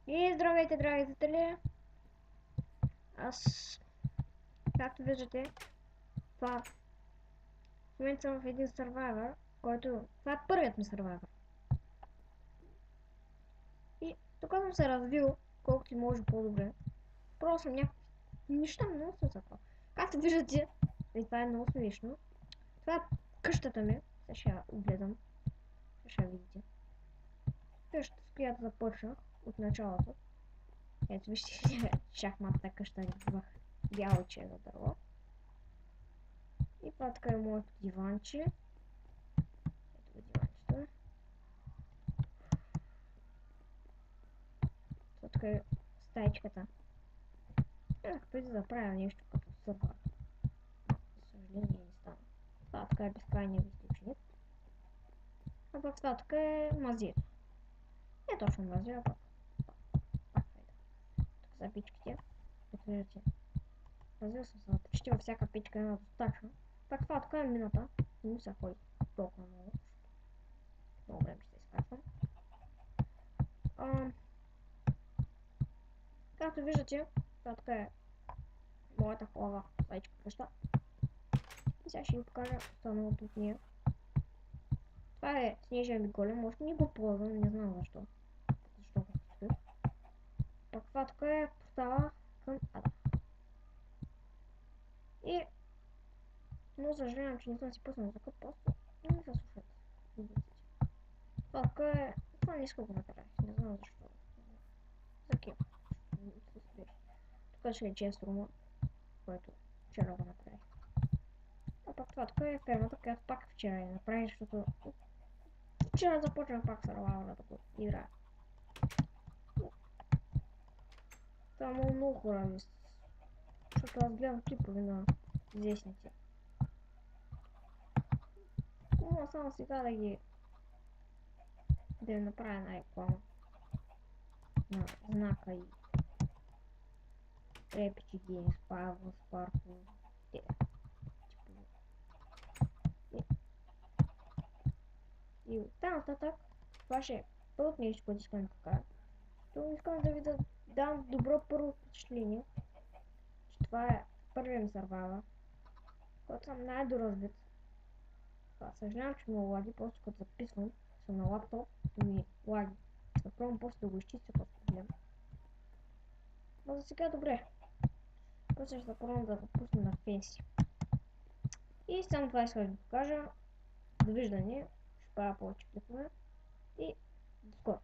И здравейте, драги зрители! Аз, както виждате, в момента съм в един Survivor, който... Това е първият ми Survivor. И тук съм се развил, колкото и може по-добре. Просто съм някакви неща, много съм запал. Както виждате, и това е много смешно. Това е къщата ми. Сега ще я огледам. Ще я видите. Къщата, с която започнах от началото. Ето вижте, шахматната къща в бяло черно дърво. И това така е моето диванче. Ето го диванчето. Това така е стаичката. Ах, преди да правя нещо като сървър. За съжаление не стана. Това така е безкрайният източник. А пък това така е мазето. Не точно мазето, а пак тук са пичките. Ето виждате. Развил съм се почти във всяка пичка една достатъчно. Пак това така е мината. Не се ходи толкова много. Много време ще изкачвам. Както виждате, това така е моята хубава стаичка къща. И сега ще ви покажа останалото от нея. Това е снежен ми голем, може да не го ползвам, не знам защо. Защо го стои. Пак това така е портала към Ада. И много съжалявам, че не съм си пуснал звука, просто не ми се слушат. Това така е... Това не иска го направих, не знам защо. За кем? Тук ще е чест рума, който вчера го направих. А пак това така е фермата, която пак вчера я направих, защото вчера започнах пак Survivor да го играя. Това е много хора ми, защото аз гледам клипове на известните. Мога само сега да направя една реклама на знака и Epic Games, Pavlos, Sparkle, и оттам нататък това ще е първото нещо, което искам да покажа. То искам да ви дам добро първо впечатление, че това е първият ми Survivor, който съм най-доразвит. Съжалявам, че много лаги, просто като записвам, съм на лаптоп и ми лаги. Ще пробвам после да го изчистя този проблем. Но за сега добре. После ще пробвам да го пусна на фенси. И само това искам да ви покажа. Довиждане. Ще правя повече клипове. И до скоро.